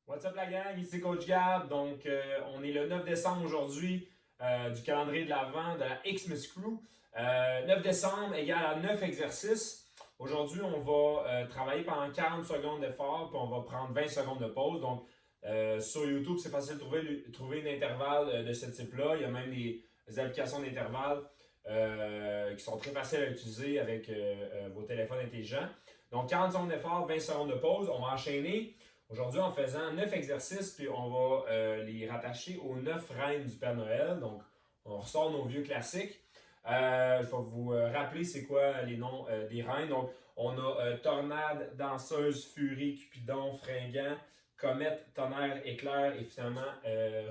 What's up la gang, ici Coach Gab. Donc, on est le 9 décembre aujourd'hui du calendrier de l'Avent de la Xmas Crew. 9 décembre égale à 9 exercices. Aujourd'hui, on va travailler pendant 40 secondes d'effort, puis on va prendre 20 secondes de pause. Donc, sur YouTube, c'est facile de trouver un intervalle de ce type-là. Il y a même des applications d'intervalle qui sont très faciles à utiliser avec vos téléphones intelligents. Donc, 40 secondes d'effort, 20 secondes de pause. On va enchaîner. Aujourd'hui, en faisant 9 exercices, puis on va les rattacher aux 9 reines du Père Noël. Donc, on ressort nos vieux classiques. Je vais vous rappeler c'est quoi les noms des reines. Donc, on a Tornade, Danseuse, Furie, Cupidon, Fringant, Comète, Tonnerre, Éclair et finalement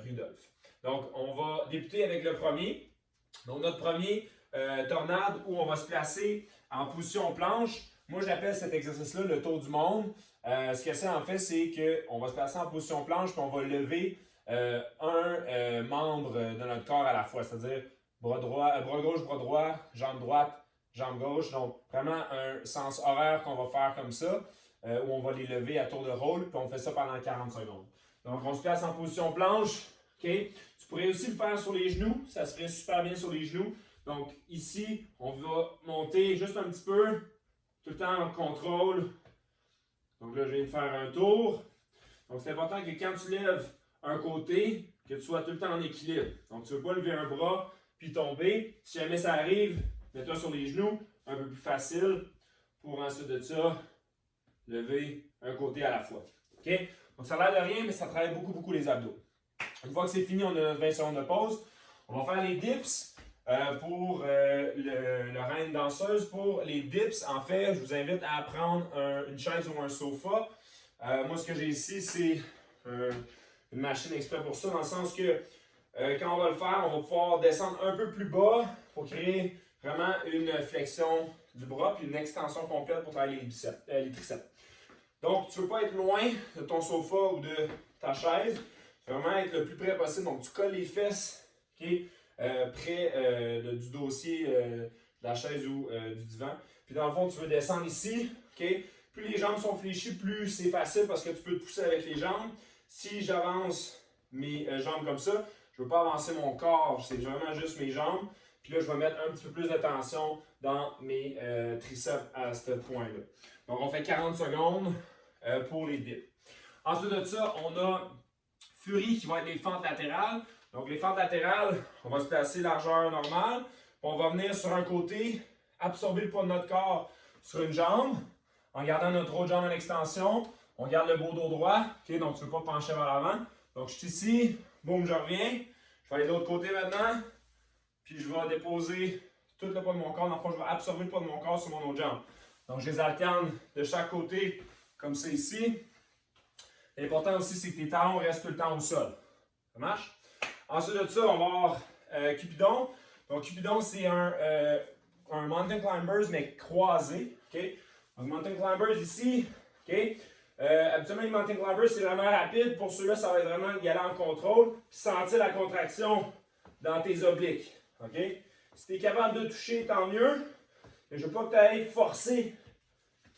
Rudolph. Donc, on va débuter avec le premier. Donc, notre premier Tornade où on va se placer en position planche. Moi, j'appelle cet exercice-là le tour du monde. Ce que c'est en fait, c'est qu'on va se placer en position planche puis on va lever un membre de notre corps à la fois. C'est-à-dire bras gauche, bras droit, jambe droite, jambe gauche. Donc, vraiment un sens horaire qu'on va faire comme ça, où on va les lever à tour de rôle, puis on fait ça pendant 40 secondes. Donc, on se place en position planche. Okay? Tu pourrais aussi le faire sur les genoux. Ça se ferait super bien sur les genoux. Donc, ici, on va monter juste un petit peu, tout le temps en contrôle. Donc là, je viens de faire un tour. Donc, c'est important que quand tu lèves un côté, que tu sois tout le temps en équilibre. Donc, tu ne veux pas lever un bras puis tomber. Si jamais ça arrive, mets-toi sur les genoux, un peu plus facile pour ensuite de ça, lever un côté à la fois. OK? Donc, ça a l'air de rien, mais ça travaille beaucoup les abdos. Une fois que c'est fini, on a notre 20 secondes de pause. On va faire les dips. Pour le reine danseuse, pour les dips, en fait, je vous invite à prendre une chaise ou un sofa. Moi, ce que j'ai ici, c'est une machine exprès pour ça, dans le sens que quand on va le faire, on va pouvoir descendre un peu plus bas pour créer vraiment une flexion du bras puis une extension complète pour travailler les triceps. Donc, tu ne veux pas être loin de ton sofa ou de ta chaise. Tu veux vraiment être le plus près possible. Donc, tu colles les fesses, okay? Près du dossier de la chaise ou du divan. Puis dans le fond, tu veux descendre ici. Okay? Plus les jambes sont fléchies, plus c'est facile parce que tu peux te pousser avec les jambes. Si j'avance mes jambes comme ça, je ne veux pas avancer mon corps, c'est vraiment juste mes jambes. Puis là, je vais mettre un petit peu plus de tension dans mes triceps à ce point-là. Donc, on fait 40 secondes pour les dips. Ensuite de ça, on a Furie qui va être les fentes latérales. Donc, les fentes latérales, on va se placer largeur normale. Puis on va venir sur un côté, absorber le poids de notre corps sur une jambe, en gardant notre autre jambe en extension. On garde le beau dos droit. Okay, donc, tu ne veux pas pencher vers l'avant. Donc, je suis ici. Boum, je reviens. Je vais aller de l'autre côté maintenant. Puis, je vais déposer tout le poids de mon corps. Dans le fond, je vais absorber le poids de mon corps sur mon autre jambe. Donc, je les alterne de chaque côté, comme c'est ici. L'important aussi, c'est que tes talons restent tout le temps au sol. Ça marche? Ensuite de ça, on va avoir Cupidon. Donc, Cupidon, c'est un Mountain Climbers, mais croisé. Okay? Donc, Mountain Climbers ici. Okay? Habituellement, les Mountain Climbers, c'est vraiment rapide. Pour ceux-là, ça va être vraiment y aller en contrôle. Puis sentir la contraction dans tes obliques. Okay? Si tu es capable de toucher, tant mieux. Mais je ne veux pas que tu ailles forcer,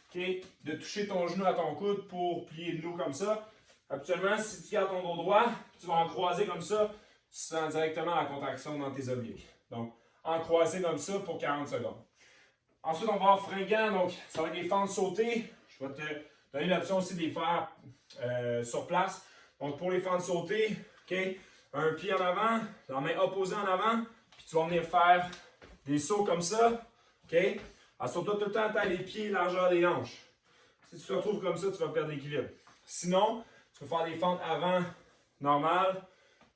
okay, de toucher ton genou à ton coude pour plier le dos comme ça. Habituellement, si tu gardes ton dos droit, tu vas en croiser comme ça. Tu sens directement la contraction dans tes obliques. Donc, en croisé comme ça pour 40 secondes. Ensuite, on va avoir fringant. Donc, ça va être des fentes sautées. Je vais te donner l'option aussi de les faire sur place. Donc, pour les fentes sautées, okay, un pied en avant, la main opposée en avant. Puis, tu vas venir faire des sauts comme ça. Okay? Assure-toi tout le temps à les pieds largeur des hanches. Si tu te retrouves comme ça, tu vas perdre l'équilibre. Sinon, tu peux faire des fentes avant normales.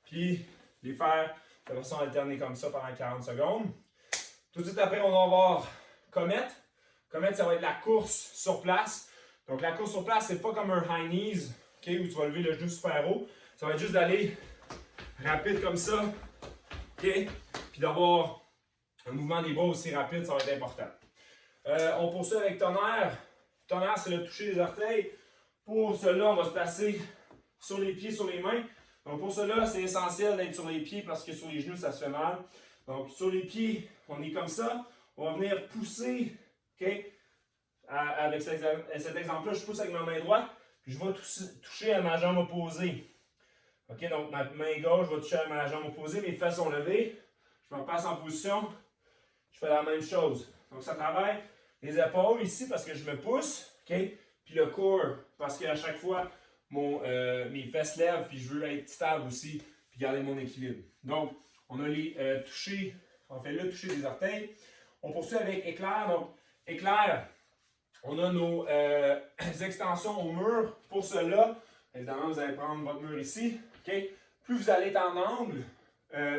Puis, les faire de façon alternée comme ça pendant 40 secondes. Tout de suite après, on va avoir Comète. Comète, ça va être la course sur place. Donc, la course sur place, c'est pas comme un high knees, okay, où tu vas lever le genou super haut. Ça va être juste d'aller rapide comme ça. Okay, puis d'avoir un mouvement des bras aussi rapide, ça va être important. On poursuit avec Tonnerre. Tonnerre, c'est le toucher des orteils. Pour cela, on va se placer sur les pieds, sur les mains. Donc pour cela, c'est essentiel d'être sur les pieds parce que sur les genoux, ça se fait mal. Donc sur les pieds, on est comme ça. On va venir pousser. Okay? Avec cet exemple-là, je pousse avec ma main droite. Puis je vais toucher à ma jambe opposée. OK, donc ma main gauche va toucher à ma jambe opposée, mes fesses sont levées. Je me repasse en position. Je fais la même chose. Donc ça travaille les épaules ici parce que je me pousse. OK? Puis le corps parce qu'à chaque fois, mes fesses lèvent puis je veux être stable aussi puis garder mon équilibre. Donc, on a les touchés, on fait le toucher des orteils. On poursuit avec éclair. Donc, éclair, on a nos extensions au mur. Pour cela, évidemment, vous allez prendre votre mur ici. Okay? Plus vous allez être en angle,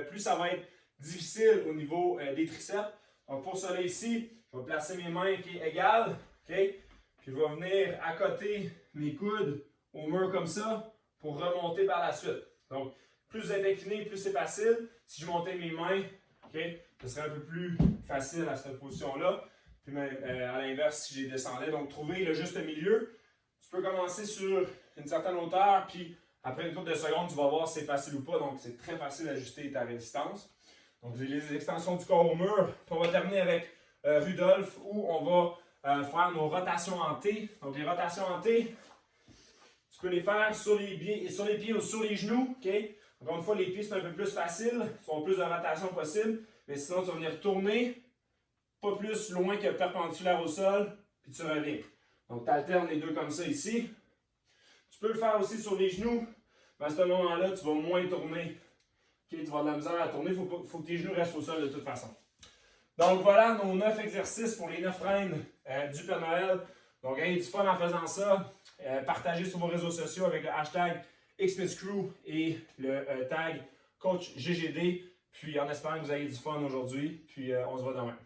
plus ça va être difficile au niveau des triceps. Donc, pour cela ici, je vais placer mes mains égales. Okay? Puis, je vais venir accoter mes coudes au mur comme ça pour remonter par la suite. Donc, plus vous êtes incliné, plus c'est facile. Si je montais mes mains, okay, ce serait un peu plus facile à cette position-là. Puis même, à l'inverse, si je les descendais. Donc, trouver le juste milieu. Tu peux commencer sur une certaine hauteur, puis après une couple de secondes, tu vas voir si c'est facile ou pas. Donc, c'est très facile d'ajuster ta résistance. Donc, vous avez les extensions du corps au mur. Puis on va terminer avec Rudolph, où on va faire nos rotations en T. Donc, les rotations en T, tu peux les faire sur les pieds ou sur les genoux. Okay? Encore une fois, les pieds, c'est un peu plus facile. Ils font plus de rotation possible. Mais sinon, tu vas venir tourner pas plus loin que perpendiculaire au sol, puis tu reviens. Donc, tu alternes les deux comme ça ici. Tu peux le faire aussi sur les genoux, mais à ce moment-là, tu vas moins tourner. Okay, tu vas avoir de la misère à tourner, il faut que tes genoux restent au sol de toute façon. Donc, voilà nos 9 exercices pour les 9 reines du Père Noël. Donc, ayez du fun en faisant ça. Partagez sur vos réseaux sociaux avec le hashtag XMISCrew et le tag Coach GGD. Puis, en espérant que vous ayez du fun aujourd'hui. Puis, on se voit demain.